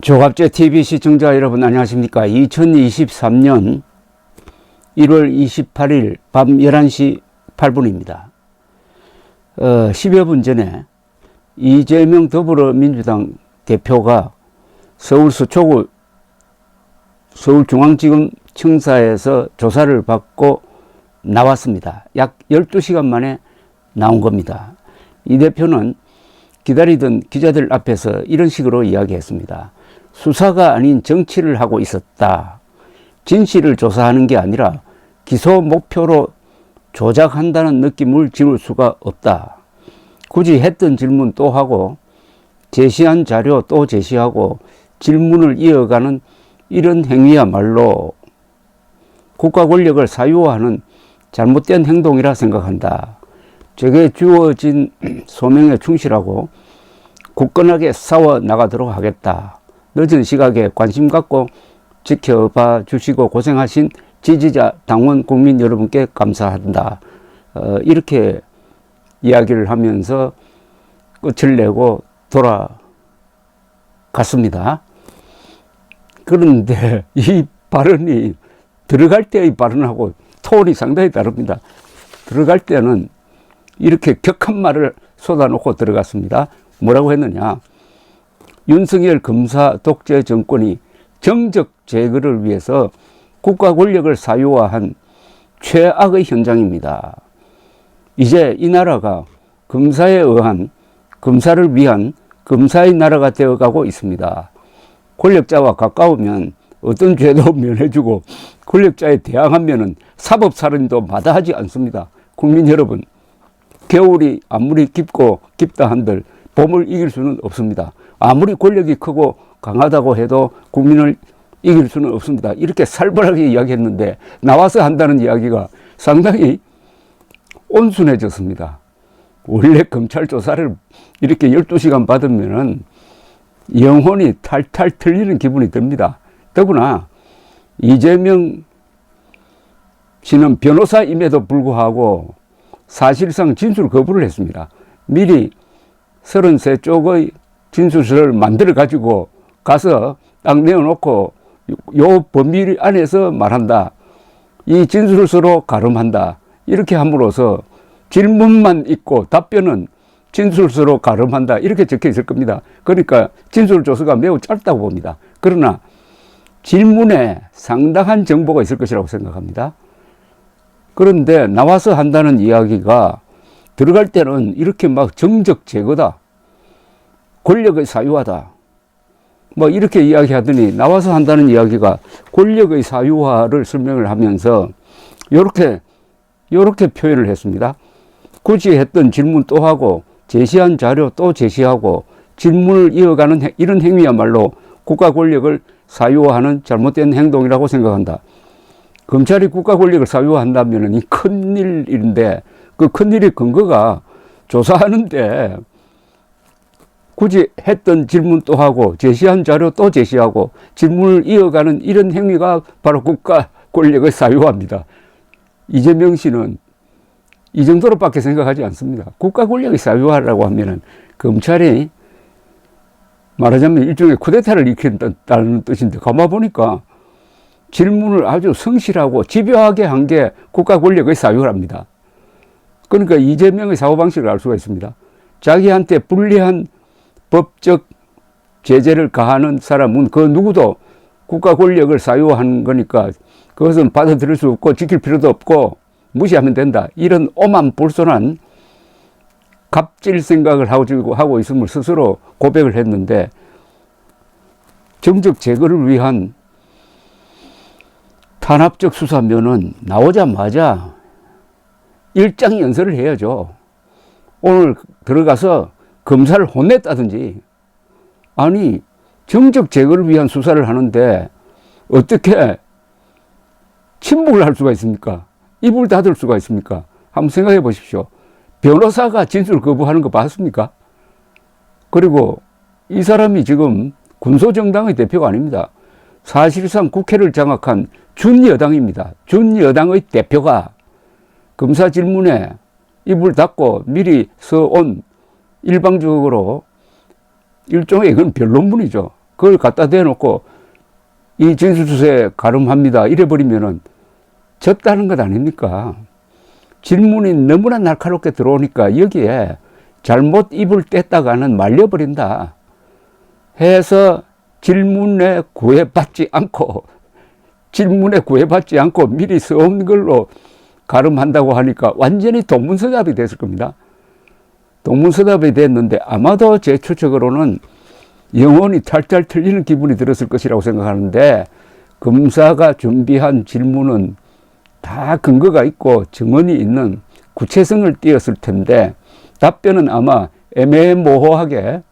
조갑제 TV 시청자 여러분 안녕하십니까. 2023년 1월 28일 밤 11시 8분입니다. 10여 분 전에 이재명 더불어민주당 대표가 서울 서초구 서울중앙지검 청사에서 조사를 받고 나왔습니다. 약 12시간 만에 나온 겁니다. 이 대표는 기다리던 기자들 앞에서 이런 식으로 이야기했습니다. 수사가 아닌 정치를 하고 있었다. 진실을 조사하는 게 아니라 기소 목표로 조작한다는 느낌을 지울 수가 없다. 굳이 했던 질문 또 하고 제시한 자료 또 제시하고 질문을 이어가는 이런 행위야말로 국가 권력을 사유화하는 잘못된 행동이라 생각한다. 제게 주어진 소명에 충실하고 굳건하게 싸워 나가도록 하겠다. 늦은 시각에 관심 갖고 지켜봐 주시고 고생하신 지지자, 당원, 국민 여러분께 감사한다. 이렇게 이야기를 하면서 끝을 내고 돌아갔습니다. 그런데 이 발언이 들어갈 때의 발언하고 톤이 상당히 다릅니다. 들어갈 때는 이렇게 격한 말을 쏟아놓고 들어갔습니다. 뭐라고 했느냐. 윤석열 검사 독재 정권이 정적 제거를 위해서 국가 권력을 사유화한 최악의 현장입니다. 이제 이 나라가 검사에 의한, 검사를 위한 검사의 나라가 되어가고 있습니다. 권력자와 가까우면 어떤 죄도 면해주고 권력자에 대항하면 사법살인도 마다하지 않습니다. 국민 여러분, 겨울이 아무리 깊고 깊다 한들 봄을 이길 수는 없습니다. 아무리 권력이 크고 강하다고 해도 국민을 이길 수는 없습니다. 이렇게 살벌하게 이야기했는데 나와서 한다는 이야기가 상당히 온순해졌습니다. 원래 검찰 조사를 이렇게 12시간 받으면은 영혼이 탈탈 털리는 기분이 듭니다. 더구나 이재명 씨는 변호사임에도 불구하고 사실상 진술 거부를 했습니다. 미리 33쪽의 진술서를 만들어 가지고 가서 딱 내어놓고 요 범위 안에서 말한다. 이 진술서로 가름한다. 이렇게 함으로써 질문만 있고 답변은 진술서로 가름한다. 이렇게 적혀 있을 겁니다. 그러니까 진술조서가 매우 짧다고 봅니다. 그러나 질문에 상당한 정보가 있을 것이라고 생각합니다. 그런데 나와서 한다는 이야기가 들어갈 때는 이렇게 막 정적 제거다. 권력의 사유화다. 뭐 이렇게 이야기하더니 나와서 한다는 이야기가 권력의 사유화를 설명을 하면서 요렇게 표현을 했습니다. 굳이 했던 질문 또 하고 제시한 자료 또 제시하고 질문을 이어가는 이런 행위야말로 국가 권력을 사유화하는 잘못된 행동이라고 생각한다. 검찰이 국가 권력을 사유화한다면 이 큰일인데 그 큰일의 근거가 조사하는데 굳이 했던 질문 또 하고 제시한 자료 또 제시하고 질문을 이어가는 이런 행위가 바로 국가 권력의 사유화입니다. 이재명 씨는 이 정도로밖에 생각하지 않습니다. 국가 권력의 사유화라고 하면은 검찰이 말하자면 일종의 쿠데타를 일으킨다는 뜻인데 가만 보니까 질문을 아주 성실하고 집요하게 한 게 국가 권력의 사유화랍니다. 그러니까 이재명의 사고방식을 알 수가 있습니다. 자기한테 불리한 법적 제재를 가하는 사람은 그 누구도 국가 권력을 사유화하는 거니까 그것은 받아들일 수 없고 지킬 필요도 없고 무시하면 된다. 이런 오만불손한 갑질 생각을 하고 있음을 스스로 고백을 했는데 정적 제거를 위한 탄압적 수사면은 나오자마자 일장 연설을 해야죠. 오늘 들어가서 검사를 혼냈다든지 아니 정적 제거를 위한 수사를 하는데 어떻게 침묵을 할 수가 있습니까? 입을 닫을 수가 있습니까? 한번 생각해 보십시오. 변호사가 진술 거부하는 거 봤습니까? 그리고 이 사람이 지금 군소정당의 대표가 아닙니다. 사실상 국회를 장악한 준여당입니다. 준여당의 대표가 검사 질문에 입을 닫고 미리 써온 일방적으로 일종의 이건 변론문이죠. 그걸 갖다 대놓고 이 진술서에 가름합니다 이래버리면은 졌다는 것 아닙니까? 질문이 너무나 날카롭게 들어오니까 여기에 잘못 입을 뗐다가는 말려버린다 해서 질문에 구애받지 않고 미리 써온 걸로 가름한다고 하니까 완전히 동문서답이 됐을 겁니다. 동문서답이 됐는데 아마도 제 추측으로는 영혼이 탈탈 틀리는 기분이 들었을 것이라고 생각하는데, 검사가 준비한 질문은 다 근거가 있고 증언이 있는 구체성을 띄었을 텐데 답변은 아마 애매모호하게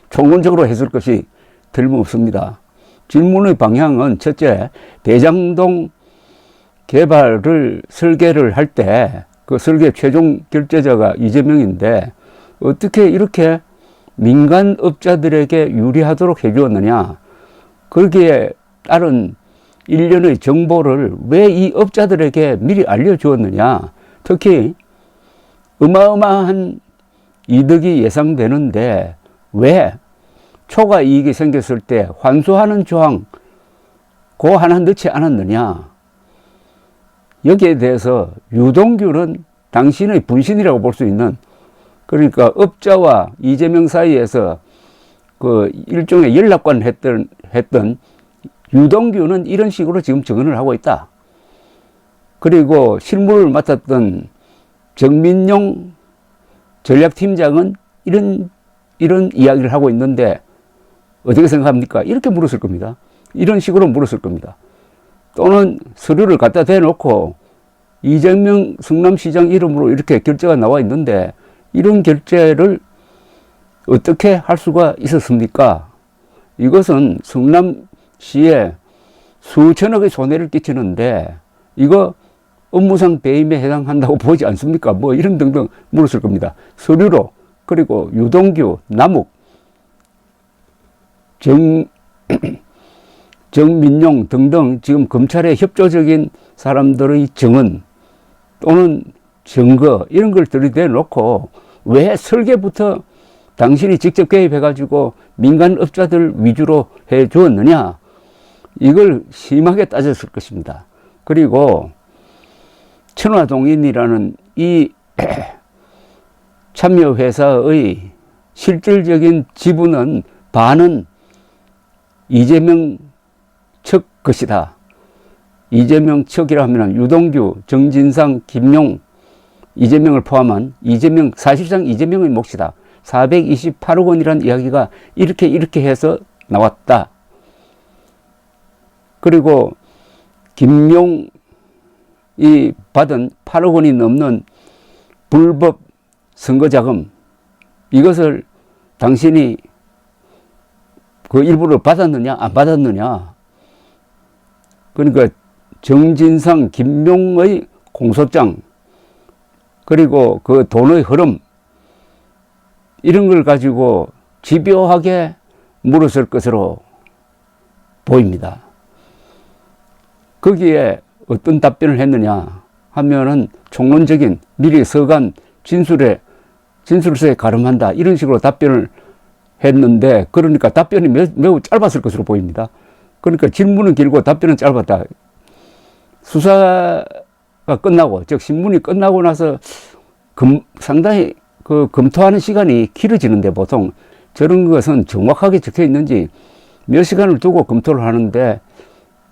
총론적으로 했을 것이 틀림없습니다. 질문의 방향은 첫째, 대장동 개발을 설계를 할 때 그 설계 최종 결재자가 이재명인데 어떻게 이렇게 민간업자들에게 유리하도록 해주었느냐, 거기에 따른 일련의 정보를 왜 이 업자들에게 미리 알려주었느냐, 특히 어마어마한 이득이 예상되는데 왜 초과 이익이 생겼을 때 환수하는 조항 그거 하나 넣지 않았느냐. 여기에 대해서 유동규는 당신의 분신이라고 볼 수 있는, 그러니까 업자와 이재명 사이에서 그 일종의 연락관을 했던 유동규는 이런 식으로 지금 증언을 하고 있다. 그리고 실무를 맡았던 정민용 전략팀장은 이런 이야기를 하고 있는데 어떻게 생각합니까? 이렇게 물었을 겁니다. 이런 식으로 물었을 겁니다. 또는 서류를 갖다 대놓고 이재명 성남시장 이름으로 이렇게 결재가 나와 있는데 이런 결재를 어떻게 할 수가 있었습니까? 이것은 성남시에 수천억의 손해를 끼치는데 이거 업무상 배임에 해당한다고 보지 않습니까? 뭐 이런 등등 물었을 겁니다. 서류로. 그리고 유동규, 남욱, 정민용 등등 지금 검찰의 협조적인 사람들의 증언 또는 증거 이런 걸 들이대 놓고 왜 설계부터 당신이 직접 개입해가지고 민간업자들 위주로 해 주었느냐, 이걸 심하게 따졌을 것입니다. 그리고 천화동인이라는 이 참여회사의 실질적인 지분은 반은 이재명 측 것이다. 이재명 측이라 하면 유동규, 정진상, 김용, 이재명을 포함한 사실상 이재명의 몫이다. 428억 원이라는 이야기가 이렇게 해서 나왔다. 그리고 김용이 받은 8억 원이 넘는 불법 선거자금, 이것을 당신이 그 일부를 받았느냐 안 받았느냐. 그러니까 정진상, 김용의 공소장 그리고 그 돈의 흐름 이런 걸 가지고 집요하게 물었을 것으로 보입니다. 거기에 어떤 답변을 했느냐 하면은 총론적인 미리 서간 진술서에 가름한다 이런 식으로 답변을 했는데, 그러니까 답변이 매우 짧았을 것으로 보입니다. 그러니까 질문은 길고 답변은 짧았다. 수사가 끝나고, 즉 신문이 끝나고 나서 상당히 그 검토하는 시간이 길어지는데 보통 저런 것은 정확하게 적혀 있는지 몇 시간을 두고 검토를 하는데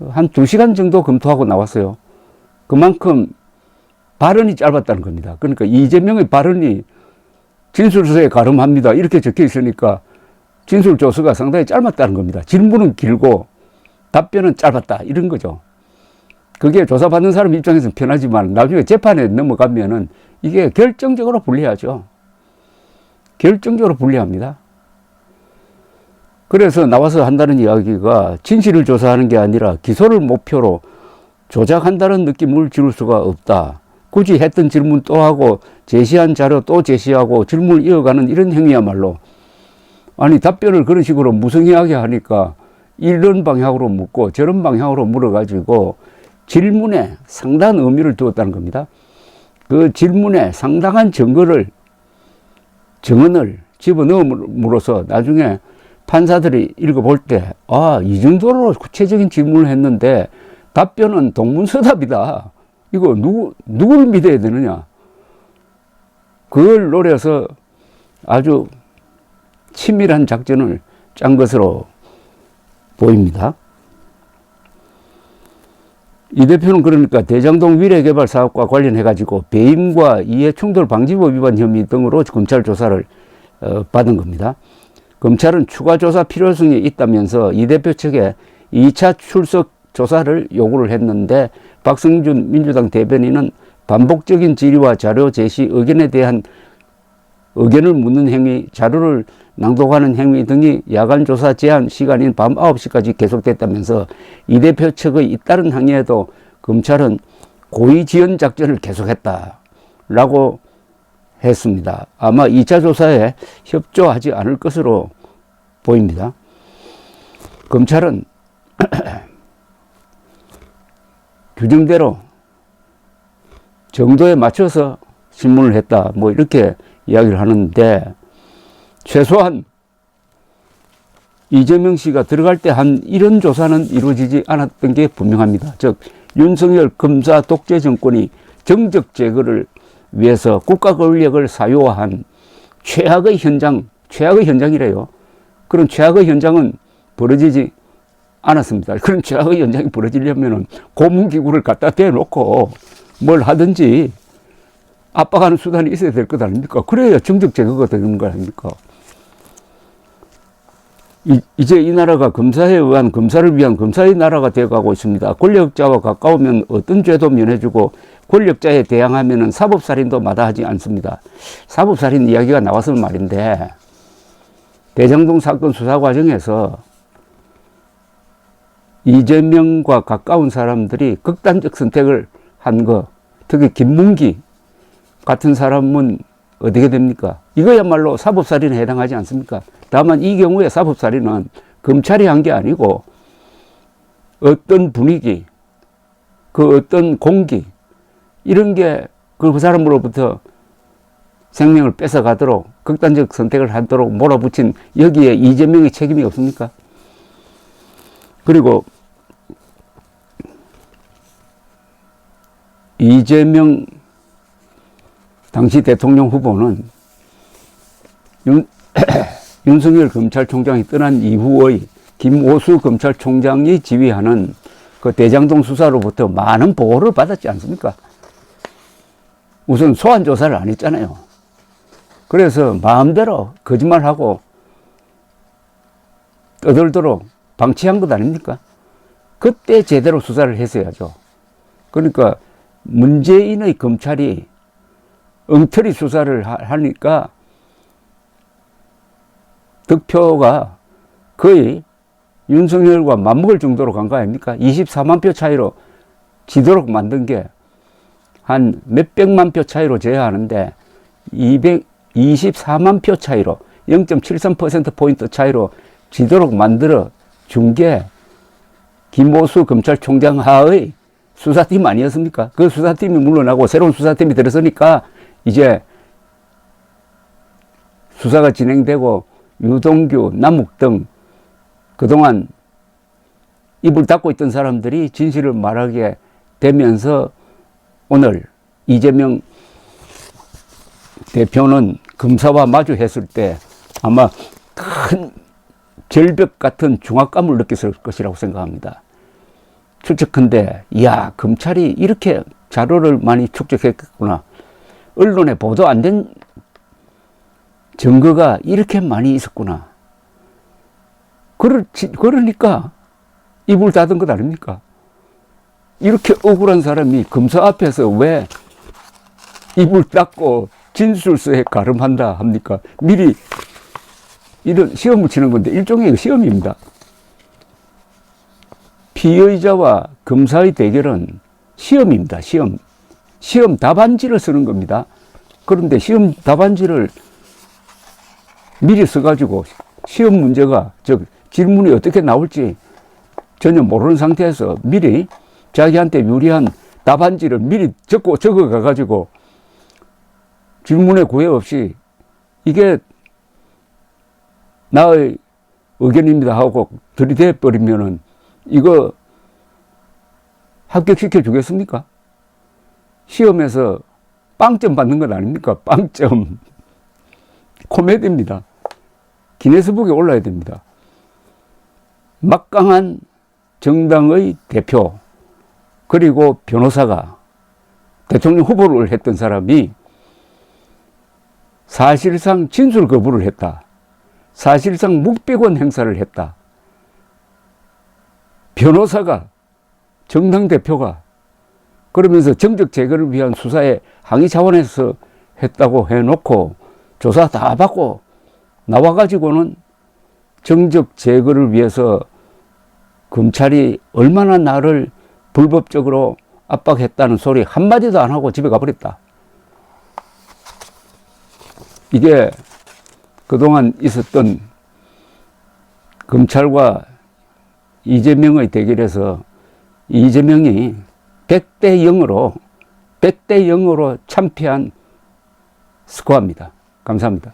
한 2시간 정도 검토하고 나왔어요. 그만큼 발언이 짧았다는 겁니다. 그러니까 이재명의 발언이 진술서에 가름합니다 이렇게 적혀 있으니까 진술조서가 상당히 짧았다는 겁니다. 질문은 길고 답변은 짧았다 이런 거죠. 그게 조사받는 사람 입장에서는 편하지만 나중에 재판에 넘어가면은 이게 결정적으로 불리하죠. 결정적으로 불리합니다. 그래서 나와서 한다는 이야기가 진실을 조사하는 게 아니라 기소를 목표로 조작한다는 느낌을 지울 수가 없다. 굳이 했던 질문 또 하고 제시한 자료 또 제시하고 질문을 이어가는 이런 행위야말로, 아니 답변을 그런 식으로 무성의하게 하니까 이런 방향으로 묻고 저런 방향으로 물어가지고 질문에 상당한 의미를 두었다는 겁니다. 그 질문에 상당한 증언을 집어넣음으로써 나중에 판사들이 읽어볼 때, 이 정도로 구체적인 질문을 했는데 답변은 동문서답이다. 이거 누굴 믿어야 되느냐. 그걸 노려서 아주 치밀한 작전을 짠 것으로 보입니다. 이 대표는 그러니까 대장동 위례개발 사업과 관련해가지고 배임과 이해충돌 방지법 위반 혐의 등으로 검찰 조사를 받은 겁니다. 검찰은 추가 조사 필요성이 있다면서 이 대표 측에 2차 출석 조사를 요구를 했는데 박성준 민주당 대변인은 반복적인 질의와 자료 제시, 의견에 대한 의견을 묻는 행위, 자료를 낭독하는 행위 등이 야간 조사 제한 시간인 밤 9시까지 계속됐다면서 이 대표 측의 잇따른 항의에도 검찰은 고의 지연 작전을 계속했다라고 했습니다. 아마 2차 조사에 협조하지 않을 것으로 보입니다. 검찰은 규정대로 정도에 맞춰서 신문을 했다. 뭐 이렇게 이야기를 하는데 최소한 이재명 씨가 들어갈 때 한 이런 조사는 이루어지지 않았던 게 분명합니다. 즉 윤석열 검사 독재 정권이 정적 제거를 위해서 국가 권력을 사유화한 최악의 현장이래요. 그런 최악의 현장은 벌어지지 않았습니다. 그런 최악의 현장이 벌어지려면 고문기구를 갖다 대놓고 뭘 하든지 압박하는 수단이 있어야 될 것 아닙니까? 그래야 정적 제거가 되는 거 아닙니까? 이제 이 나라가 검사에 의한 검사를 위한 검사의 나라가 되어가고 있습니다. 권력자와 가까우면 어떤 죄도 면해주고 권력자에 대항하면 사법살인도 마다하지 않습니다. 사법살인 이야기가 나와서 말인데 대장동 사건 수사 과정에서 이재명과 가까운 사람들이 극단적 선택을 한 거, 특히 김문기 같은 사람은 어떻게 됩니까? 이거야말로 사법살인에 해당하지 않습니까? 다만 이 경우에 사법살인은 검찰이 한 게 아니고 어떤 분위기, 그 어떤 공기 이런 게 그 사람으로부터 생명을 뺏어가도록 극단적 선택을 하도록 몰아붙인 여기에 이재명의 책임이 없습니까? 그리고 이재명 당시 대통령 후보는 윤석열 검찰총장이 떠난 이후의 김오수 검찰총장이 지휘하는 그 대장동 수사로부터 많은 보호를 받았지 않습니까? 우선 소환 조사를 안 했잖아요. 그래서 마음대로 거짓말하고 떠들도록 방치한 것 아닙니까? 그때 제대로 수사를 했어야죠. 그러니까 문재인의 검찰이 엉터리 수사를 하니까 득표가 거의 윤석열과 맞먹을 정도로 간 거 아닙니까? 24만 표 차이로 지도록 만든 게 한 몇백만 표 차이로 제어하는데 224만 표 차이로 0.73%포인트 차이로 지도록 만들어 준 게 김오수 검찰총장 하의 수사팀 아니었습니까? 그 수사팀이 물러나고 새로운 수사팀이 들어서니까 이제 수사가 진행되고 유동규, 남욱 등 그동안 입을 닫고 있던 사람들이 진실을 말하게 되면서 오늘 이재명 대표는 검사와 마주했을 때 아마 큰 절벽 같은 중압감을 느꼈을 것이라고 생각합니다. 추측한데, 이야, 검찰이 이렇게 자료를 많이 축적했구나. 언론에 보도 안 된 증거가 이렇게 많이 있었구나. 그러니까 입을 닫은 것 아닙니까? 이렇게 억울한 사람이 검사 앞에서 왜 입을 닫고 진술서에 가름한다 합니까? 미리 이런 시험을 치는 건데 일종의 시험입니다. 피의자와 검사의 대결은 시험입니다. 시험 답안지를 쓰는 겁니다. 그런데 시험 답안지를 미리 써가지고 시험 문제가, 즉 질문이 어떻게 나올지 전혀 모르는 상태에서 미리 자기한테 유리한 답안지를 미리 적어가가지고 질문에 구애 없이 이게 나의 의견입니다 하고 들이대 버리면은 이거 합격시켜 주겠습니까? 시험에서 빵점 받는 건 아닙니까? 빵점. 코미디입니다. 기네스북에 올라야 됩니다. 막강한 정당의 대표 그리고 변호사가 대통령 후보를 했던 사람이 사실상 진술 거부를 했다. 사실상 묵비권 행사를 했다. 변호사가 정당 대표가 그러면서 정적 제거를 위한 수사에 항의 차원에서 했다고 해놓고 조사 다 받고 나와가지고는 정적 제거를 위해서 검찰이 얼마나 나를 불법적으로 압박했다는 소리 한마디도 안 하고 집에 가버렸다. 이게 그동안 있었던 검찰과 이재명의 대결에서 이재명이 100대 0으로 참패한 스코어입니다. 감사합니다.